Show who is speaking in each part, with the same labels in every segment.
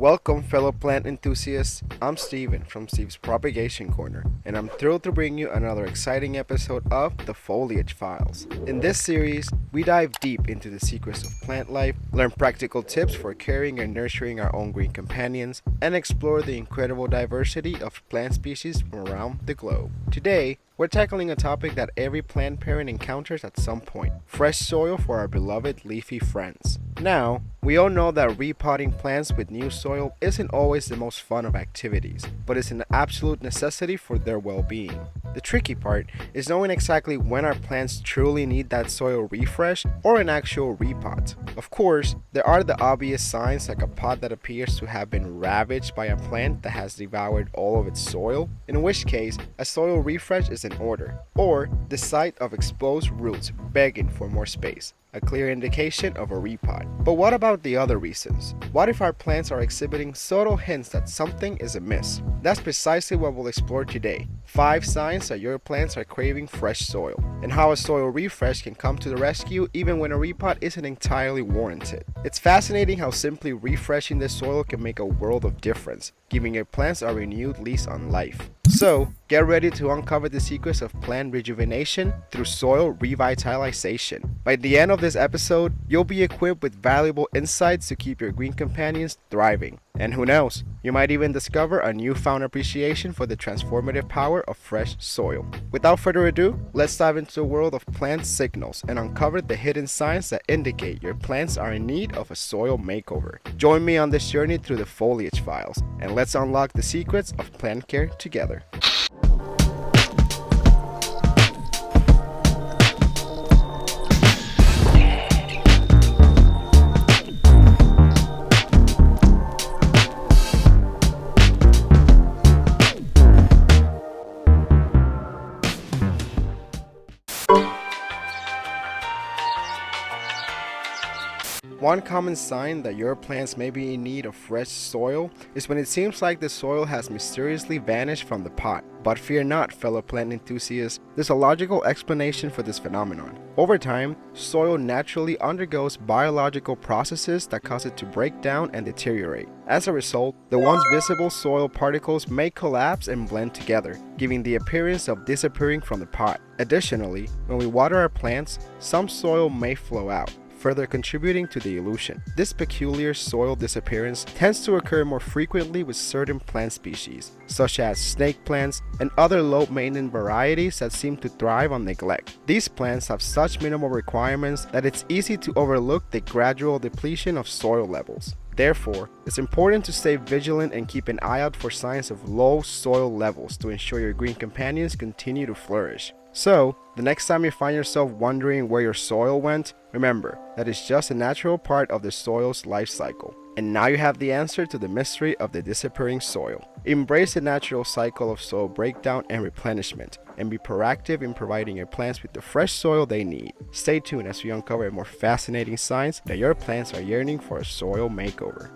Speaker 1: Welcome, fellow plant enthusiasts. I'm Steven from Steve's Propagation Corner, and I'm thrilled to bring you another exciting episode of The Foliage Files. In this series, we dive deep into the secrets of plant life, learn practical tips for caring and nurturing our own green companions, and explore the incredible diversity of plant species from around the globe. Today, we're tackling a topic that every plant parent encounters at some point: fresh soil for our beloved leafy friends. Now, we all know that repotting plants with new soil isn't always the most fun of activities, but it's an absolute necessity for their well-being. The tricky part is knowing exactly when our plants truly need that soil refresh or an actual repot. Of course, there are the obvious signs, like a pot that appears to have been ravaged by a plant that has devoured all of its soil, in which case a soil refresh is in order, or the sight of exposed roots begging for more space, a clear indication of a repot. But what about the other reasons? What if our plants are exhibiting subtle hints that something is amiss? That's precisely what we'll explore today. 5 signs that your plants are craving fresh soil, and how a soil refresh can come to the rescue even when a repot isn't entirely warranted. It's fascinating how simply refreshing the soil can make a world of difference, giving your plants a renewed lease on life. So, get ready to uncover the secrets of plant rejuvenation through soil revitalization. By the end of this episode, you'll be equipped with valuable insights to keep your green companions thriving. And who knows, you might even discover a newfound appreciation for the transformative power of fresh soil. Without further ado, let's dive into the world of plant signals and uncover the hidden signs that indicate your plants are in need of a soil makeover. Join me on this journey through the Foliage Files, and let's unlock the secrets of plant care together. One common sign that your plants may be in need of fresh soil is when it seems like the soil has mysteriously vanished from the pot. But fear not, fellow plant enthusiasts, there's a logical explanation for this phenomenon. Over time, soil naturally undergoes biological processes that cause it to break down and deteriorate. As a result, the once visible soil particles may collapse and blend together, giving the appearance of disappearing from the pot. Additionally, when we water our plants, some soil may flow out, further contributing to the illusion. This peculiar soil disappearance tends to occur more frequently with certain plant species, such as snake plants and other low-maintenance varieties that seem to thrive on neglect. These plants have such minimal requirements that it's easy to overlook the gradual depletion of soil levels. Therefore, it's important to stay vigilant and keep an eye out for signs of low soil levels to ensure your green companions continue to flourish. So, the next time you find yourself wondering where your soil went, remember that it's just a natural part of the soil's life cycle. And now you have the answer to the mystery of the disappearing soil. Embrace the natural cycle of soil breakdown and replenishment, and be proactive in providing your plants with the fresh soil they need. Stay tuned as we uncover more fascinating signs that your plants are yearning for a soil makeover.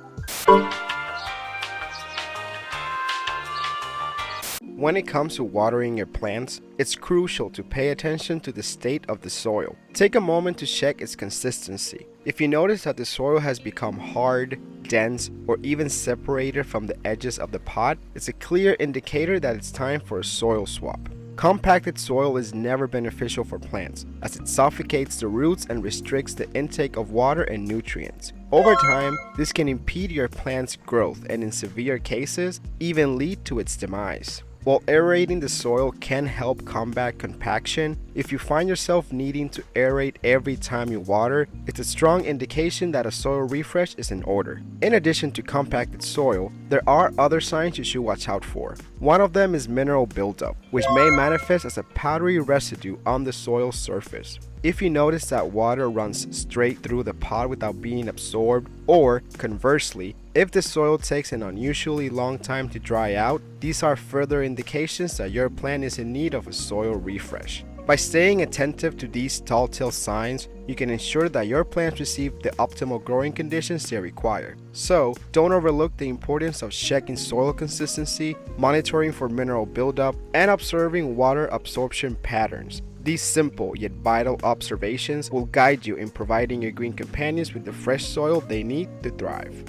Speaker 1: When it comes to watering your plants, it's crucial to pay attention to the state of the soil. Take a moment to check its consistency. If you notice that the soil has become hard, dense, or even separated from the edges of the pot, it's a clear indicator that it's time for a soil swap. Compacted soil is never beneficial for plants, as it suffocates the roots and restricts the intake of water and nutrients. Over time, this can impede your plant's growth and, in severe cases, even lead to its demise. While aerating the soil can help combat compaction, if you find yourself needing to aerate every time you water, it's a strong indication that a soil refresh is in order. In addition to compacted soil, there are other signs you should watch out for. One of them is mineral buildup, which may manifest as a powdery residue on the soil surface. If you notice that water runs straight through the pot without being absorbed, or conversely, if the soil takes an unusually long time to dry out, these are further indications that your plant is in need of a soil refresh. By staying attentive to these telltale signs, you can ensure that your plants receive the optimal growing conditions they require. So, don't overlook the importance of checking soil consistency, monitoring for mineral buildup, and observing water absorption patterns. These simple yet vital observations will guide you in providing your green companions with the fresh soil they need to thrive.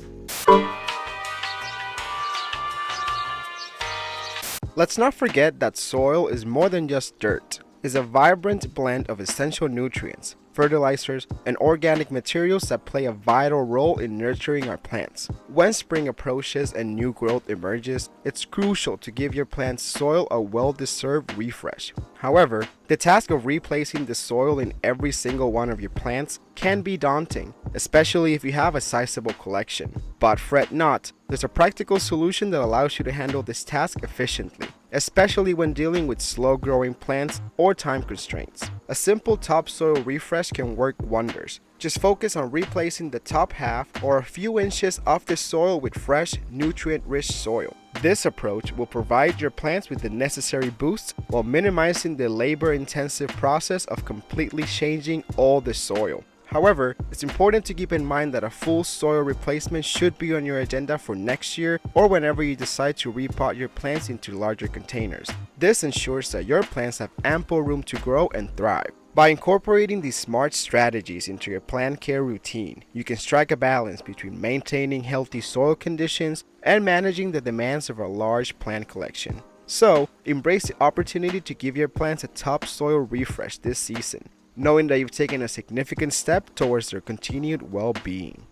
Speaker 1: Let's not forget that soil is more than just dirt. It's a vibrant blend of essential nutrients, fertilizers, and organic materials that play a vital role in nurturing our plants. When spring approaches and new growth emerges, it's crucial to give your plant's soil a well-deserved refresh. However, the task of replacing the soil in every single one of your plants can be daunting, especially if you have a sizable collection. But fret not, there's a practical solution that allows you to handle this task efficiently, especially when dealing with slow-growing plants or time constraints. A simple topsoil refresh can work wonders. Just focus on replacing the top half or a few inches of the soil with fresh, nutrient-rich soil. This approach will provide your plants with the necessary boosts while minimizing the labor-intensive process of completely changing all the soil. However, it's important to keep in mind that a full soil replacement should be on your agenda for next year or whenever you decide to repot your plants into larger containers. This ensures that your plants have ample room to grow and thrive. By incorporating these smart strategies into your plant care routine, you can strike a balance between maintaining healthy soil conditions and managing the demands of a large plant collection. So, embrace the opportunity to give your plants a topsoil refresh this season, knowing that you've taken a significant step towards their continued well-being.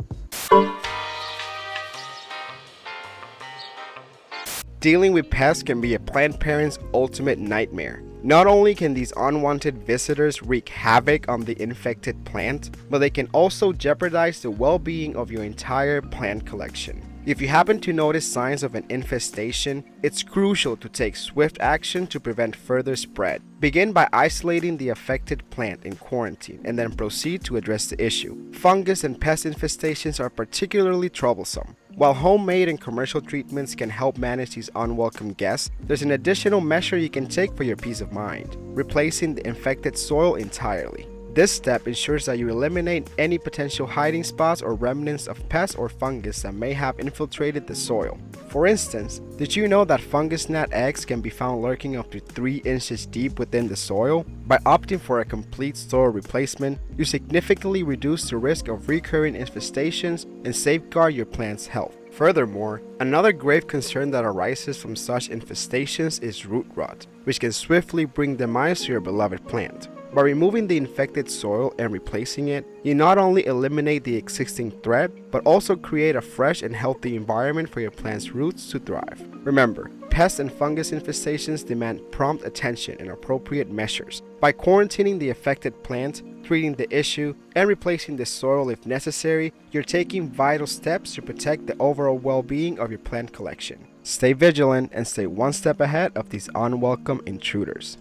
Speaker 1: Dealing with pests can be a plant parent's ultimate nightmare. Not only can these unwanted visitors wreak havoc on the infected plant, but they can also jeopardize the well-being of your entire plant collection. If you happen to notice signs of an infestation, it's crucial to take swift action to prevent further spread. Begin by isolating the affected plant in quarantine and then proceed to address the issue. Fungus and pest infestations are particularly troublesome. While homemade and commercial treatments can help manage these unwelcome guests, there's an additional measure you can take for your peace of mind: replacing the infected soil entirely. This step ensures that you eliminate any potential hiding spots or remnants of pests or fungus that may have infiltrated the soil. For instance, did you know that fungus gnat eggs can be found lurking up to 3 inches deep within the soil? By opting for a complete soil replacement, you significantly reduce the risk of recurring infestations and safeguard your plant's health. Furthermore, another grave concern that arises from such infestations is root rot, which can swiftly bring demise to your beloved plant. By removing the infected soil and replacing it, you not only eliminate the existing threat, but also create a fresh and healthy environment for your plant's roots to thrive. Remember, pest and fungus infestations demand prompt attention and appropriate measures. By quarantining the affected plant, treating the issue, and replacing the soil if necessary, you're taking vital steps to protect the overall well-being of your plant collection. Stay vigilant and stay one step ahead of these unwelcome intruders.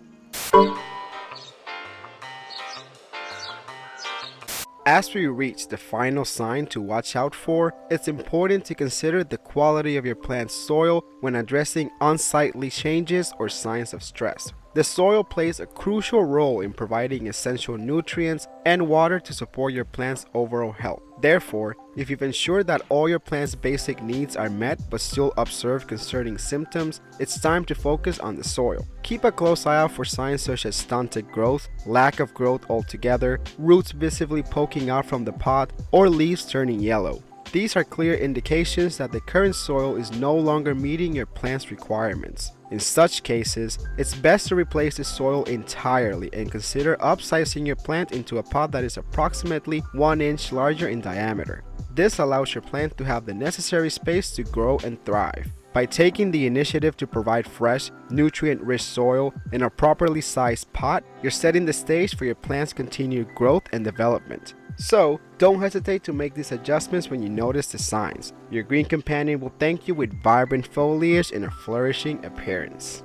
Speaker 1: As we reach the final sign to watch out for, it's important to consider the quality of your plant's soil when addressing unsightly changes or signs of stress. The soil plays a crucial role in providing essential nutrients and water to support your plant's overall health. Therefore, if you've ensured that all your plant's basic needs are met but still observe concerning symptoms, it's time to focus on the soil. Keep a close eye out for signs such as stunted growth, lack of growth altogether, roots visibly poking out from the pot, or leaves turning yellow. These are clear indications that the current soil is no longer meeting your plant's requirements. In such cases, it's best to replace the soil entirely and consider upsizing your plant into a pot that is approximately 1 inch larger in diameter. This allows your plant to have the necessary space to grow and thrive. By taking the initiative to provide fresh, nutrient-rich soil in a properly sized pot, you're setting the stage for your plant's continued growth and development. So, don't hesitate to make these adjustments when you notice the signs. Your green companion will thank you with vibrant foliage and a flourishing appearance.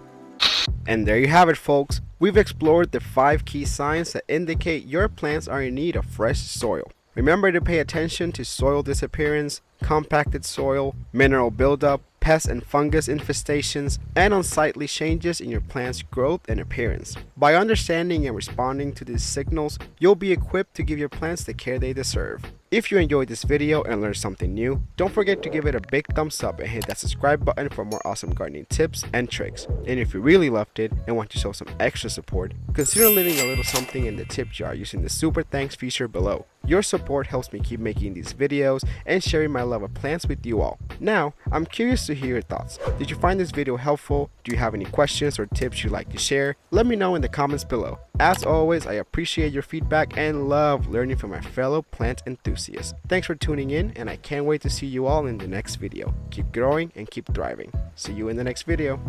Speaker 1: And there you have it, folks. We've explored the 5 key signs that indicate your plants are in need of fresh soil. Remember to pay attention to soil disappearance, compacted soil, mineral buildup, pest and fungus infestations, and unsightly changes in your plant's growth and appearance. By understanding and responding to these signals, you'll be equipped to give your plants the care they deserve. If you enjoyed this video and learned something new, don't forget to give it a big thumbs up and hit that subscribe button for more awesome gardening tips and tricks. And if you really loved it and want to show some extra support, consider leaving a little something in the tip jar using the super thanks feature below. Your support helps me keep making these videos and sharing my love of plants with you all. Now, I'm curious to hear your thoughts. Did you find this video helpful? Do you have any questions or tips you'd like to share? Let me know in the comments below. As always, I appreciate your feedback and love learning from my fellow plant enthusiasts. Thanks for tuning in, and I can't wait to see you all in the next video. Keep growing and keep thriving. See you in the next video.